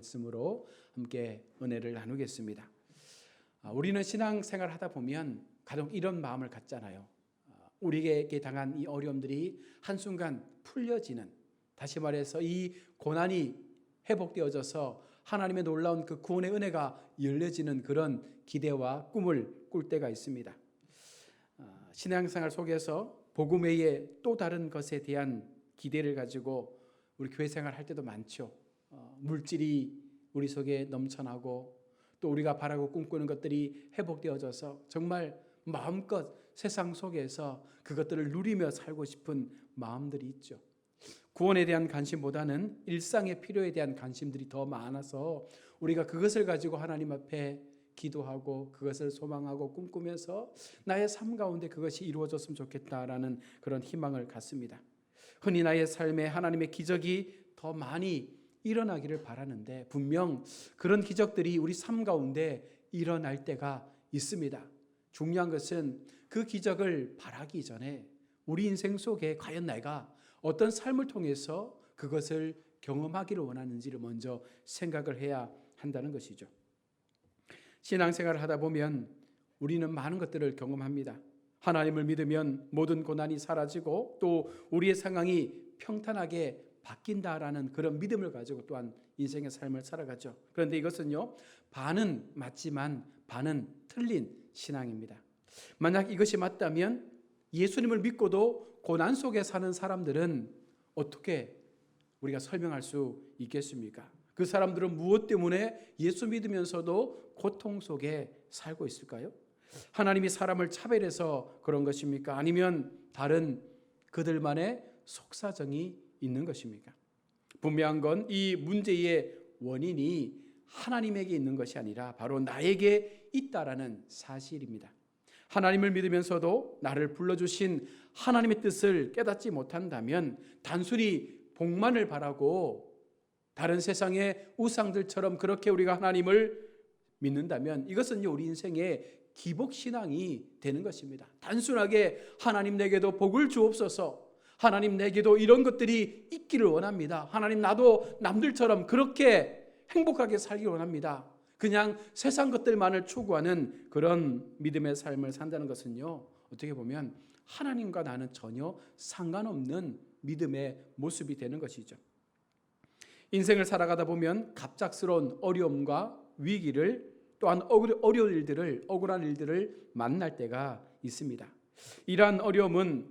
말씀으로 함께 은혜를 나누겠습니다. 우리는 신앙생활 하다 보면 가끔 이런 마음을 갖잖아요. 우리에게 당한 이 어려움들이 한순간 풀려지는, 다시 말해서 이 고난이 회복되어져서 하나님의 놀라운 그 구원의 은혜가 열려지는 그런 기대와 꿈을 꿀 때가 있습니다. 신앙생활 속에서 복음 외에 또 다른 것에 대한 기대를 가지고 우리 교회 생활 할 때도 많죠. 물질이 우리 속에 넘쳐나고 또 우리가 바라고 꿈꾸는 것들이 회복되어져서 정말 마음껏 세상 속에서 그것들을 누리며 살고 싶은 마음들이 있죠. 구원에 대한 관심보다는 일상의 필요에 대한 관심들이 더 많아서 우리가 그것을 가지고 하나님 앞에 기도하고 그것을 소망하고 꿈꾸면서 나의 삶 가운데 그것이 이루어졌으면 좋겠다라는 그런 희망을 갖습니다. 흔히 나의 삶에 하나님의 기적이 더 많이 일어나기를 바라는데 분명 그런 기적들이 우리 삶 가운데 일어날 때가 있습니다. 중요한 것은 그 기적을 바라기 전에 우리 인생 속에 과연 내가 어떤 삶을 통해서 그것을 경험하기를 원하는지를 먼저 생각을 해야 한다는 것이죠. 신앙생활을 하다 보면 우리는 많은 것들을 경험합니다. 하나님을 믿으면 모든 고난이 사라지고 또 우리의 상황이 평탄하게 바뀐다라는 그런 믿음을 가지고 또한 인생의 삶을 살아가죠. 그런데 이것은요, 반은 맞지만 반은 틀린 신앙입니다. 만약 이것이 맞다면 예수님을 믿고도 고난 속에 사는 사람들은 어떻게 우리가 설명할 수 있겠습니까? 그 사람들은 무엇 때문에 예수 믿으면서도 고통 속에 살고 있을까요? 하나님이 사람을 차별해서 그런 것입니까? 아니면 다른 그들만의 속사정이 있는 것입니까? 분명한 건 이 문제의 원인이 하나님에게 있는 것이 아니라 바로 나에게 있다라는 사실입니다. 하나님을 믿으면서도 나를 불러주신 하나님의 뜻을 깨닫지 못한다면 단순히 복만을 바라고 다른 세상의 우상들처럼 그렇게 우리가 하나님을 믿는다면 이것은 우리 인생의 기복신앙이 되는 것입니다. 단순하게 하나님 내게도 복을 주옵소서, 하나님 내게도 이런 것들이 있기를 원합니다, 하나님 나도 남들처럼 그렇게 행복하게 살기 원합니다, 그냥 세상 것들만을 추구하는 그런 믿음의 삶을 산다는 것은요, 어떻게 보면 하나님과 나는 전혀 상관없는 믿음의 모습이 되는 것이죠. 인생을 살아가다 보면 갑작스러운 어려움과 위기를 또한 억울한 일들을 만날 때가 있습니다. 이러한 어려움은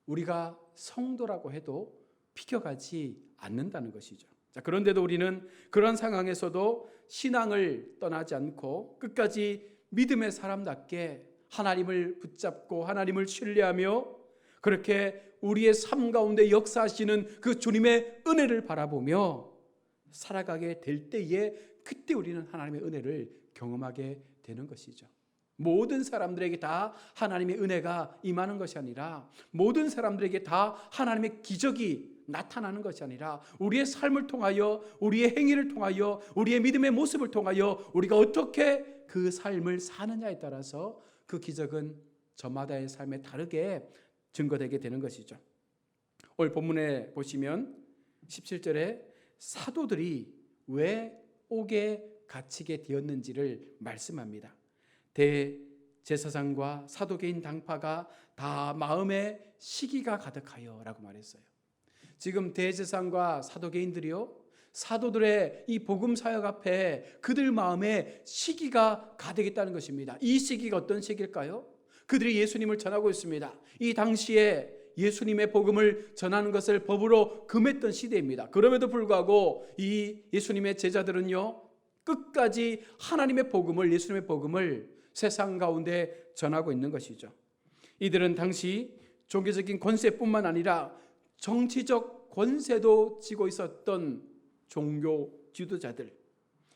우리가 성도라고 해도 비켜가지 않는다는 것이죠. 그런데도 우리는 그런 상황에서도 신앙을 떠나지 않고 끝까지 믿음의 사람답게 하나님을 붙잡고 하나님을 신뢰하며 그렇게 우리의 삶 가운데 역사하시는 그 주님의 은혜를 바라보며 살아가게 될 때에 그때 우리는 하나님의 은혜를 경험하게 되는 것이죠. 모든 사람들에게 다 하나님의 은혜가 임하는 것이 아니라, 모든 사람들에게 다 하나님의 기적이 나타나는 것이 아니라, 우리의 삶을 통하여, 우리의 행위를 통하여, 우리의 믿음의 모습을 통하여 우리가 어떻게 그 삶을 사느냐에 따라서 그 기적은 저마다의 삶에 다르게 증거되게 되는 것이죠. 오늘 본문에 보시면 17절에 사도들이 왜 옥에 갇히게 되었는지를 말씀합니다. 대제사장과 사도계인 당파가 다 마음에 시기가 가득하여 라고 말했어요. 지금 대제사장과 사도계인들이요, 사도들의 이 복음 사역 앞에 그들 마음에 시기가 가득했다는 것입니다. 이 시기가 어떤 시기일까요? 그들이 예수님을 전하고 있습니다. 이 당시에 예수님의 복음을 전하는 것을 법으로 금했던 시대입니다. 그럼에도 불구하고 이 예수님의 제자들은요, 끝까지 하나님의 복음을, 예수님의 복음을 세상 가운데 전하고 있는 것이죠. 이들은 당시 종교적인 권세뿐만 아니라 정치적 권세도 쥐고 있었던 종교 지도자들,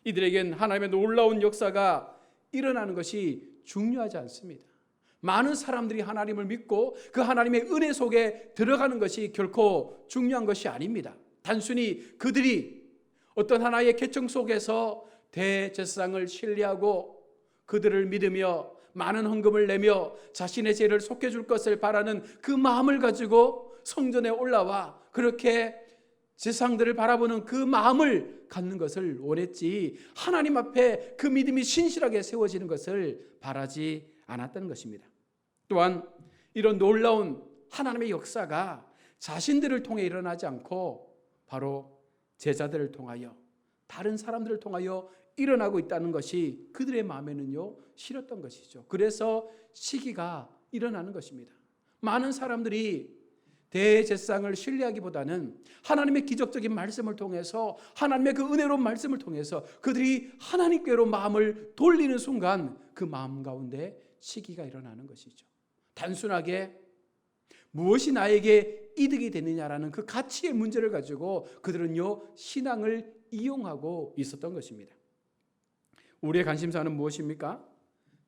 이들에겐 하나님의 놀라운 역사가 일어나는 것이 중요하지 않습니다. 많은 사람들이 하나님을 믿고 그 하나님의 은혜 속에 들어가는 것이 결코 중요한 것이 아닙니다. 단순히 그들이 어떤 하나의 계층 속에서 대제사장을 신뢰하고 그들을 믿으며 많은 헌금을 내며 자신의 죄를 속해 줄 것을 바라는 그 마음을 가지고 성전에 올라와 그렇게 세상들을 바라보는 그 마음을 갖는 것을 원했지 하나님 앞에 그 믿음이 신실하게 세워지는 것을 바라지 않았다는 것입니다. 또한 이런 놀라운 하나님의 역사가 자신들을 통해 일어나지 않고 바로 제자들을 통하여 다른 사람들을 통하여 일어나고 있다는 것이 그들의 마음에는요 싫었던 것이죠. 그래서 시기가 일어나는 것입니다. 많은 사람들이 대제사장을 신뢰하기보다는 하나님의 기적적인 말씀을 통해서 하나님의 그 은혜로운 말씀을 통해서 그들이 하나님께로 마음을 돌리는 순간 그 마음 가운데 시기가 일어나는 것이죠. 단순하게 무엇이 나에게 이득이 되느냐라는 그 가치의 문제를 가지고 그들은요 신앙을 이용하고 있었던 것입니다. 우리의 관심사는 무엇입니까?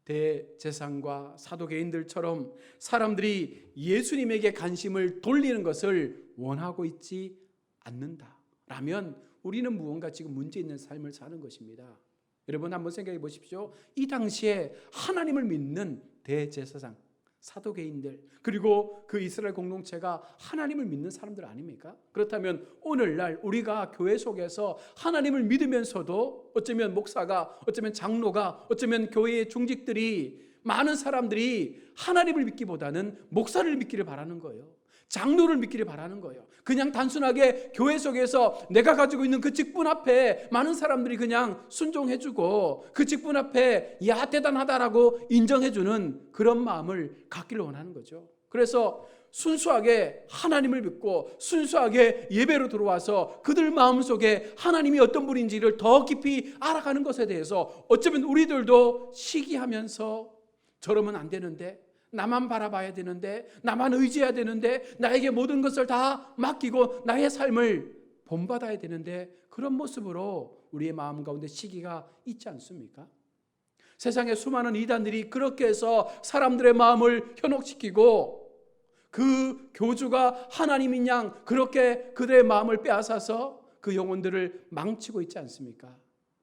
대제사장과 사도개인들처럼 사람들이 예수님에게 관심을 돌리는 것을 원하고 있지 않는다라면 우리는 무언가 지금 문제 있는 삶을 사는 것입니다. 여러분 한번 생각해 보십시오. 이 당시에 하나님을 믿는 대제사장, 사도개인들 그리고 그 이스라엘 공동체가 하나님을 믿는 사람들 아닙니까? 그렇다면 오늘날 우리가 교회 속에서 하나님을 믿으면서도 어쩌면 목사가, 어쩌면 장로가, 어쩌면 교회의 중직들이 많은 사람들이 하나님을 믿기보다는 목사를 믿기를 바라는 거예요. 장로를 믿기를 바라는 거예요. 그냥 단순하게 교회 속에서 내가 가지고 있는 그 직분 앞에 많은 사람들이 그냥 순종해주고 그 직분 앞에 야 대단하다라고 인정해주는 그런 마음을 갖기를 원하는 거죠. 그래서 순수하게 하나님을 믿고 순수하게 예배로 들어와서 그들 마음속에 하나님이 어떤 분인지를 더 깊이 알아가는 것에 대해서 어쩌면 우리들도 시기하면서 저러면 안 되는데, 나만 바라봐야 되는데, 나만 의지해야 되는데, 나에게 모든 것을 다 맡기고 나의 삶을 본받아야 되는데, 그런 모습으로 우리의 마음 가운데 시기가 있지 않습니까? 세상에 수많은 이단들이 그렇게 해서 사람들의 마음을 현혹시키고 그 교주가 하나님인 양 그렇게 그들의 마음을 빼앗아서 그 영혼들을 망치고 있지 않습니까?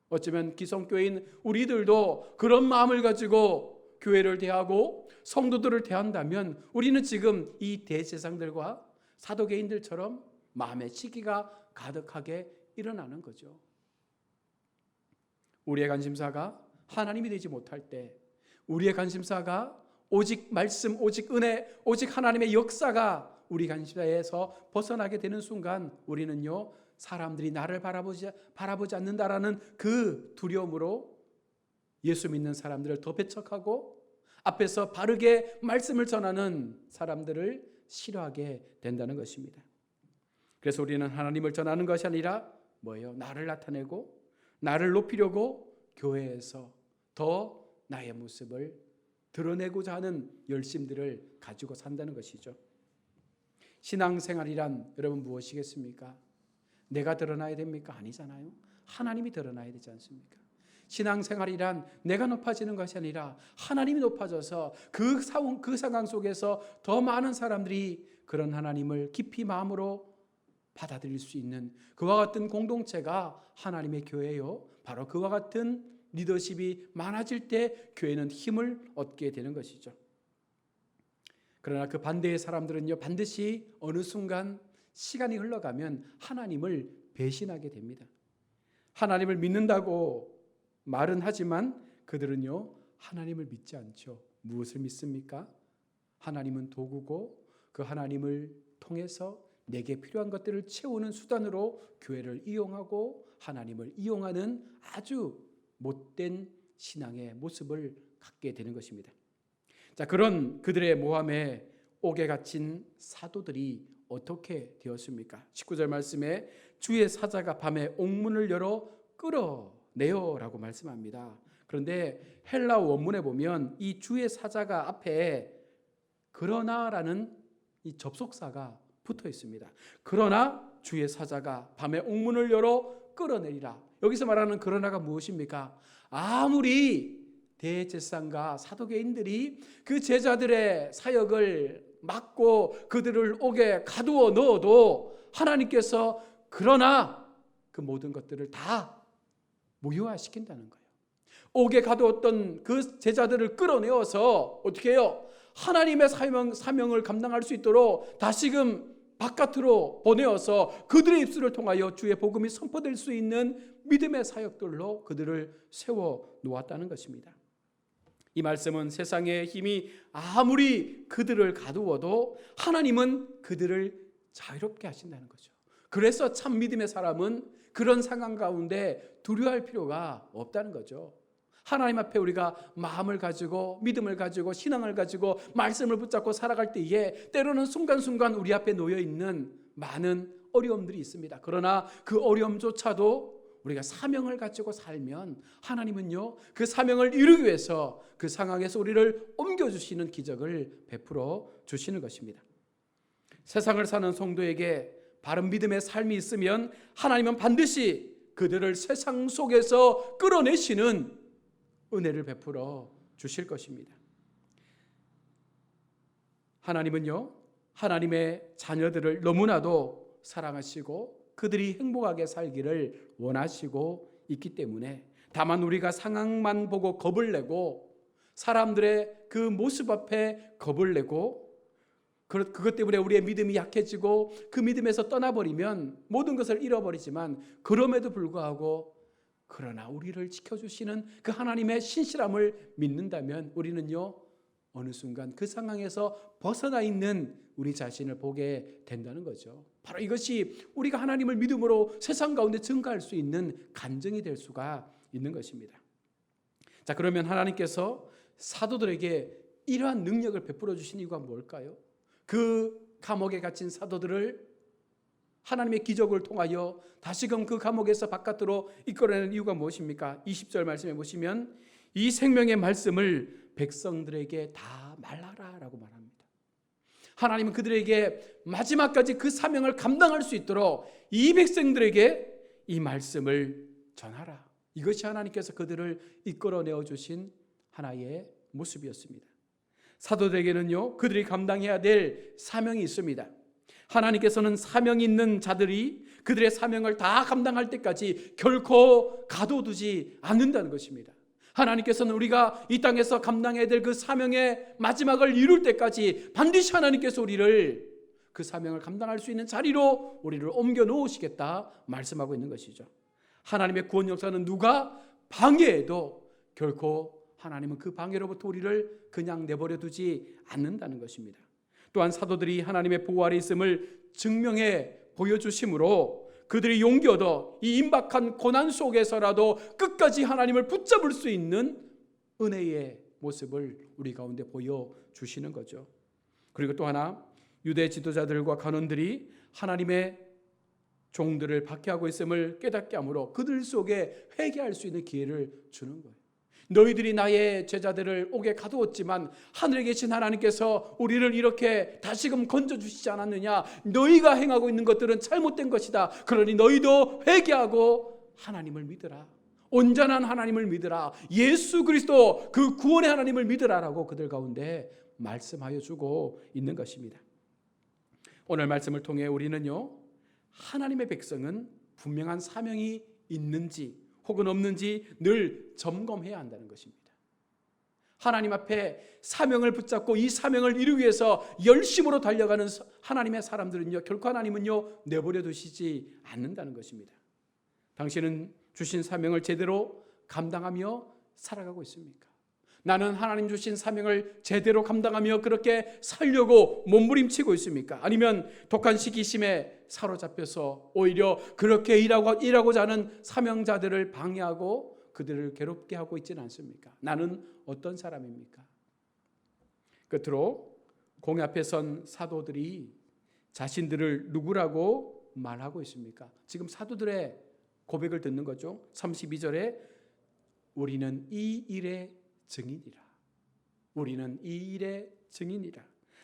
어쩌면 기성교인 우리들도 그런 마음을 가지고 교회를 대하고 성도들을 대한다면 우리는 지금 이 대제사장들과 사도개인들처럼 마음의 시기가 가득하게 일어나는 거죠. 우리의 관심사가 하나님이 되지 못할 때, 우리의 관심사가 오직 말씀, 오직 은혜, 오직 하나님의 역사가 우리 관심사에서 벗어나게 되는 순간 우리는요 사람들이 나를 바라보지 않는다라는 그 두려움으로 예수 믿는 사람들을 더 배척하고 앞에서 바르게 말씀을 전하는 사람들을 싫어하게 된다는 것입니다. 그래서 우리는 하나님을 전하는 것이 아니라 뭐예요? 나를 나타내고 나를 높이려고 교회에서 더 나의 모습을 드러내고자 하는 열심들을 가지고 산다는 것이죠. 신앙생활이란 여러분 무엇이겠습니까? 내가 드러나야 됩니까? 아니잖아요. 하나님이 드러나야 되지 않습니까? 신앙생활이란 내가 높아지는 것이 아니라 하나님이 높아져서 그 상황 속에서 더 많은 사람들이 그런 하나님을 깊이 마음으로 받아들일 수 있는 그와 같은 공동체가 하나님의 교회요. 바로 그와 같은 리더십이 많아질 때 교회는 힘을 얻게 되는 것이죠. 그러나 그 반대의 사람들은요 반드시 어느 순간 시간이 흘러가면 하나님을 배신하게 됩니다. 하나님을 믿는다고 말은 하지만 그들은요 하나님을 믿지 않죠. 무엇을 믿습니까? 하나님은 도구고 그 하나님을 통해서 내게 필요한 것들을 채우는 수단으로 교회를 이용하고 하나님을 이용하는 아주 못된 신앙의 모습을 갖게 되는 것입니다. 자, 그런 그들의 모함에 옥에 갇힌 사도들이 어떻게 되었습니까? 19절 말씀에 주의 사자가 밤에 옥문을 열어 끌어내요라고 말씀합니다. 그런데 헬라 원문에 보면 이 주의 사자가 앞에 그러나라는 이 접속사가 붙어 있습니다. 그러나 주의 사자가 밤에 옥문을 열어 끌어내리라. 여기서 말하는 그러나가 무엇입니까? 아무리 대제사장과 사도개인들이 그 제자들의 사역을 막고 그들을 옥에 가두어 넣어도 하나님께서 그러나 그 모든 것들을 다 무효화시킨다는 거예요. 옥에 가두었던 그 제자들을 끌어내어서 어떻게 해요? 하나님의 사명을 감당할 수 있도록 다시금 바깥으로 보내어서 그들의 입술을 통하여 주의 복음이 선포될 수 있는 믿음의 사역들로 그들을 세워 놓았다는 것입니다. 이 말씀은 세상의 힘이 아무리 그들을 가두어도 하나님은 그들을 자유롭게 하신다는 거죠. 그래서 참 믿음의 사람은 그런 상황 가운데 두려워할 필요가 없다는 거죠. 하나님 앞에 우리가 마음을 가지고 믿음을 가지고 신앙을 가지고 말씀을 붙잡고 살아갈 때에 때로는 순간순간 우리 앞에 놓여 있는 많은 어려움들이 있습니다. 그러나 그 어려움조차도 우리가 사명을 가지고 살면 하나님은요, 그 사명을 이루기 위해서 그 상황에서 우리를 옮겨주시는 기적을 베풀어 주시는 것입니다. 세상을 사는 성도에게 바른 믿음의 삶이 있으면 하나님은 반드시 그들을 세상 속에서 끌어내시는 은혜를 베풀어 주실 것입니다. 하나님은요, 하나님의 자녀들을 너무나도 사랑하시고 그들이 행복하게 살기를 원하시고 있기 때문에, 다만 우리가 상황만 보고 겁을 내고 사람들의 그 모습 앞에 겁을 내고 그것 때문에 우리의 믿음이 약해지고 그 믿음에서 떠나버리면 모든 것을 잃어버리지만, 그럼에도 불구하고 그러나 우리를 지켜주시는 그 하나님의 신실함을 믿는다면 우리는요, 어느 순간 그 상황에서 벗어나 있는 우리 자신을 보게 된다는 거죠. 바로 이것이 우리가 하나님을 믿음으로 세상 가운데 증거할 수 있는 간증이 될 수가 있는 것입니다. 자, 그러면 하나님께서 사도들에게 이러한 능력을 베풀어 주신 이유가 뭘까요? 그 감옥에 갇힌 사도들을 하나님의 기적을 통하여 다시금 그 감옥에서 바깥으로 이끌어내는 이유가 무엇입니까? 20절 말씀에 보시면 이 생명의 말씀을 백성들에게 다 말하라 라고 말합니다. 하나님은 그들에게 마지막까지 그 사명을 감당할 수 있도록 이 백성들에게 이 말씀을 전하라. 이것이 하나님께서 그들을 이끌어내어 주신 하나의 모습이었습니다. 사도들에게는요, 그들이 감당해야 될 사명이 있습니다. 하나님께서는 사명 있는 자들이 그들의 사명을 다 감당할 때까지 결코 가둬두지 않는다는 것입니다. 하나님께서는 우리가 이 땅에서 감당해야 될 그 사명의 마지막을 이룰 때까지 반드시 하나님께서 우리를 그 사명을 감당할 수 있는 자리로 우리를 옮겨 놓으시겠다 말씀하고 있는 것이죠. 하나님의 구원 역사는 누가 방해해도 결코 하나님은 그 방해로부터 우리를 그냥 내버려 두지 않는다는 것입니다. 또한 사도들이 하나님의 보호 아래 있음을 증명해 보여주심으로 그들이 용기 얻어 이 임박한 고난 속에서라도 끝까지 하나님을 붙잡을 수 있는 은혜의 모습을 우리 가운데 보여주시는 거죠. 그리고 또 하나, 유대 지도자들과 간원들이 하나님의 종들을 박해하고 있음을 깨닫게 하므로 그들 속에 회개할 수 있는 기회를 주는 거예요. 너희들이 나의 제자들을 옥에 가두었지만 하늘에 계신 하나님께서 우리를 이렇게 다시금 건져주시지 않았느냐? 너희가 행하고 있는 것들은 잘못된 것이다. 그러니 너희도 회개하고 하나님을 믿으라. 온전한 하나님을 믿으라. 예수 그리스도 그 구원의 하나님을 믿으라라고 그들 가운데 말씀하여 주고 있는 것입니다. 오늘 말씀을 통해 우리는요, 하나님의 백성은 분명한 사명이 있는지 혹은 없는지 늘 점검해야 한다는 것입니다. 하나님 앞에 사명을 붙잡고 이 사명을 이루기 위해서 열심으로 달려가는 하나님의 사람들은요, 결코 하나님은요 내버려 두시지 않는다는 것입니다. 당신은 주신 사명을 제대로 감당하며 살아가고 있습니까? 나는 하나님 주신 사명을 제대로 감당하며 그렇게 살려고 몸부림치고 있습니까? 아니면 독한 시기심에 사로잡혀서 오히려 그렇게 일하고자 하는 사명자들을 방해하고 그들을 괴롭게 하고 있지는 않습니까? 나는 어떤 사람입니까? 끝으로 공회 앞에 선 사도들이 자신들을 누구라고 말하고 있습니까? 지금 사도들의 고백을 듣는 거죠. 32절에 우리는 이 일의 증인이라. 우리는 이 일의 증인이라.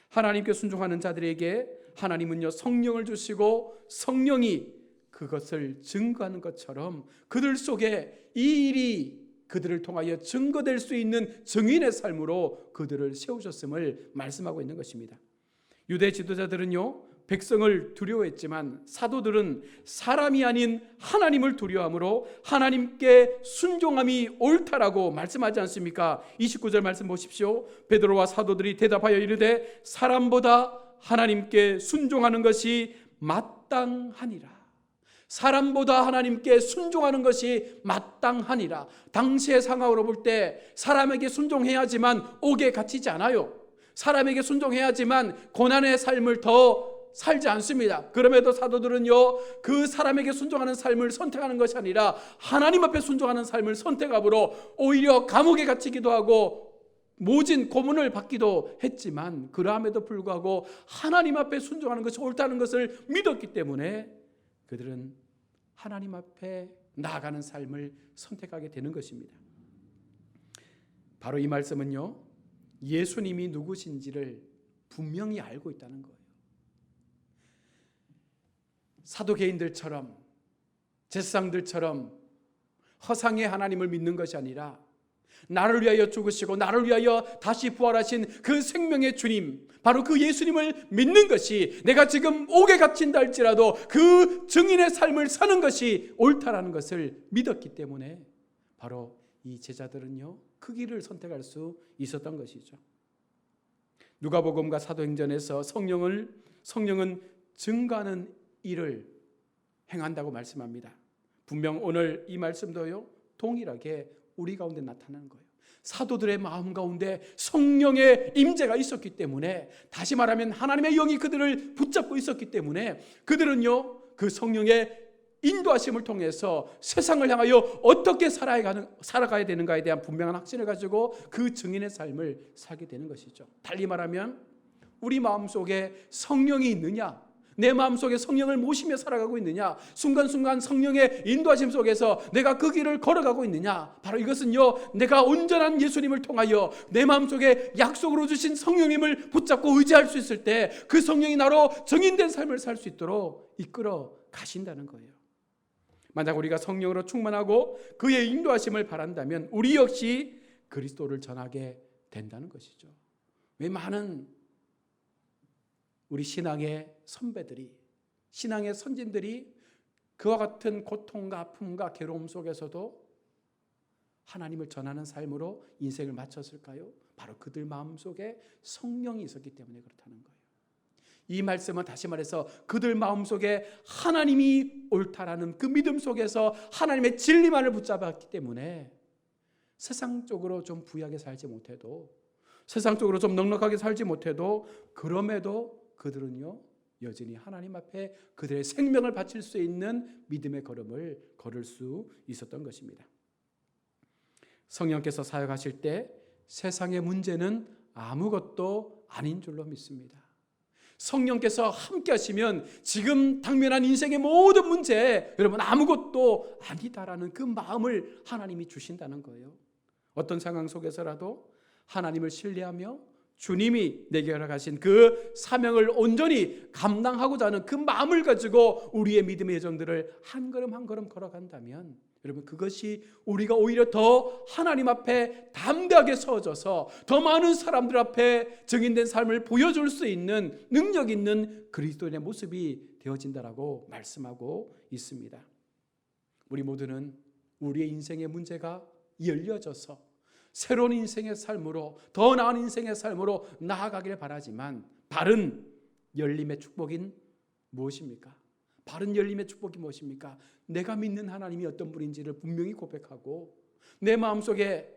하나님께 순종하는 자들에게 하나님은요 성령을 주시고 성령이 그것을 증거하는 것처럼 그들 속에 이 일이 그들을 통하여 증거될 수 있는 증인의 삶으로 그들을 세우셨음을 말씀하고 있는 것입니다. 유대 지도자들은요 백성을 두려워했지만 사도들은 사람이 아닌 하나님을 두려워하므로 하나님께 순종함이 옳다라고 말씀하지 않습니까? 29절 말씀 보십시오. 베드로와 사도들이 대답하여 이르되 사람보다 하나님께 순종하는 것이 마땅하니라. 사람보다 하나님께 순종하는 것이 마땅하니라. 당시의 상황으로 볼 때 사람에게 순종해야지만 옥에 갇히지 않아요. 사람에게 순종해야지만 고난의 삶을 더 살지 않습니다. 그럼에도 사도들은요, 그 사람에게 순종하는 삶을 선택하는 것이 아니라 하나님 앞에 순종하는 삶을 선택함으로 오히려 감옥에 갇히기도 하고 모진 고문을 받기도 했지만, 그러함에도 불구하고 하나님 앞에 순종하는 것이 옳다는 것을 믿었기 때문에 그들은 하나님 앞에 나아가는 삶을 선택하게 되는 것입니다. 바로 이 말씀은요, 예수님이 누구신지를 분명히 알고 있다는 거예요. 사도개인들처럼, 제사장들처럼 허상의 하나님을 믿는 것이 아니라 나를 위하여 죽으시고 나를 위하여 다시 부활하신 그 생명의 주님, 바로 그 예수님을 믿는 것이, 내가 지금 옥에 갇힌다 할지라도 그 증인의 삶을 사는 것이 옳다라는 것을 믿었기 때문에 바로 이 제자들은요, 그 길을 선택할 수 있었던 것이죠. 누가복음과 사도행전에서 성령은 증거하는 일을 행한다고 말씀합니다. 분명 오늘 이 말씀도요, 동일하게 우리 가운데 나타나는 거예요. 사도들의 마음 가운데 성령의 임재가 있었기 때문에, 다시 말하면 하나님의 영이 그들을 붙잡고 있었기 때문에 그들은요, 그 성령의 인도하심을 통해서 세상을 향하여 어떻게 살아가야 되는가에 대한 분명한 확신을 가지고 그 증인의 삶을 살게 되는 것이죠. 달리 말하면 우리 마음속에 성령이 있느냐, 내 마음속에 성령을 모시며 살아가고 있느냐, 순간순간 성령의 인도하심 속에서 내가 그 길을 걸어가고 있느냐, 바로 이것은요, 내가 온전한 예수님을 통하여 내 마음속에 약속으로 주신 성령님을 붙잡고 의지할 수 있을 때 그 성령이 나로 증인된 삶을 살 수 있도록 이끌어 가신다는 거예요. 만약 우리가 성령으로 충만하고 그의 인도하심을 바란다면 우리 역시 그리스도를 전하게 된다는 것이죠. 왜 많은 우리 신앙의 선배들이, 신앙의 선진들이 그와 같은 고통과 아픔과 괴로움 속에서도 하나님을 전하는 삶으로 인생을 마쳤을까요? 바로 그들 마음속에 성령이 있었기 때문에 그렇다는 거예요. 이 말씀은 다시 말해서 그들 마음속에 하나님이 옳다라는 그 믿음 속에서 하나님의 진리만을 붙잡았기 때문에 세상적으로 좀 부유하게 살지 못해도, 세상적으로 좀 넉넉하게 살지 못해도, 그럼에도 그들은요, 여전히 하나님 앞에 그들의 생명을 바칠 수 있는 믿음의 걸음을 걸을 수 있었던 것입니다. 성령께서 사역하실 때 세상의 문제는 아무것도 아닌 줄로 믿습니다. 성령께서 함께 하시면 지금 당면한 인생의 모든 문제, 여러분 아무것도 아니다라는 그 마음을 하나님이 주신다는 거예요. 어떤 상황 속에서라도 하나님을 신뢰하며 주님이 내게 허락하신 그 사명을 온전히 감당하고자 하는 그 마음을 가지고 우리의 믿음의 여정들을 한 걸음 한 걸음 걸어간다면, 여러분 그것이 우리가 오히려 더 하나님 앞에 담대하게 서져서 더 많은 사람들 앞에 증인된 삶을 보여줄 수 있는 능력 있는 그리스도인의 모습이 되어진다라고 말씀하고 있습니다. 우리 모두는 우리의 인생의 문제가 열려져서 새로운 인생의 삶으로, 더 나은 인생의 삶으로 나아가길 바라지만, 바른 열림의 축복인 무엇입니까? 바른 열림의 축복이 무엇입니까? 내가 믿는 하나님이 어떤 분인지를 분명히 고백하고 내 마음속에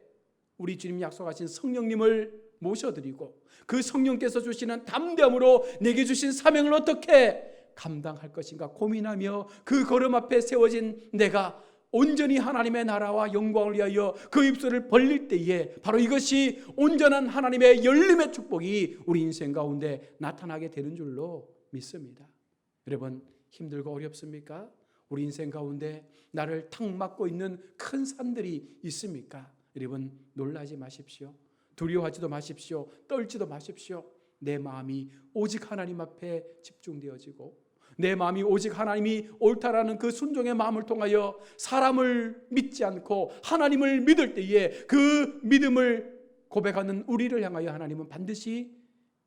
우리 주님 약속하신 성령님을 모셔드리고 그 성령께서 주시는 담대함으로 내게 주신 사명을 어떻게 감당할 것인가 고민하며 그 걸음 앞에 세워진 내가 온전히 하나님의 나라와 영광을 위하여 그 입술을 벌릴 때에 바로 이것이 온전한 하나님의 열림의 축복이 우리 인생 가운데 나타나게 되는 줄로 믿습니다. 여러분 힘들고 어렵습니까? 우리 인생 가운데 나를 탁 막고 있는 큰 산들이 있습니까? 여러분 놀라지 마십시오. 두려워하지도 마십시오. 떨지도 마십시오. 내 마음이 오직 하나님 앞에 집중되어지고 내 마음이 오직 하나님이 옳다라는 그 순종의 마음을 통하여 사람을 믿지 않고 하나님을 믿을 때에 그 믿음을 고백하는 우리를 향하여 하나님은 반드시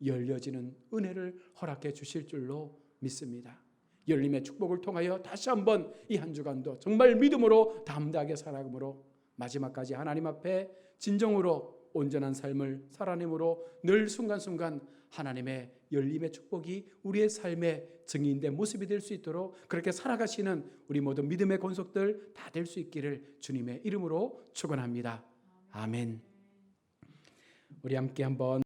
열려지는 은혜를 허락해 주실 줄로 믿습니다. 열림의 축복을 통하여 다시 한번 이 한 주간도 정말 믿음으로 담대하게 살아감으로 마지막까지 하나님 앞에 진정으로 온전한 삶을 살아내므로 늘 순간순간 하나님의 열림의 축복이 우리의 삶의 증인된 모습이 될 수 있도록 그렇게 살아가시는 우리 모든 믿음의 권속들 다 될 수 있기를 주님의 이름으로 축원합니다. 아멘. 우리 함께 한번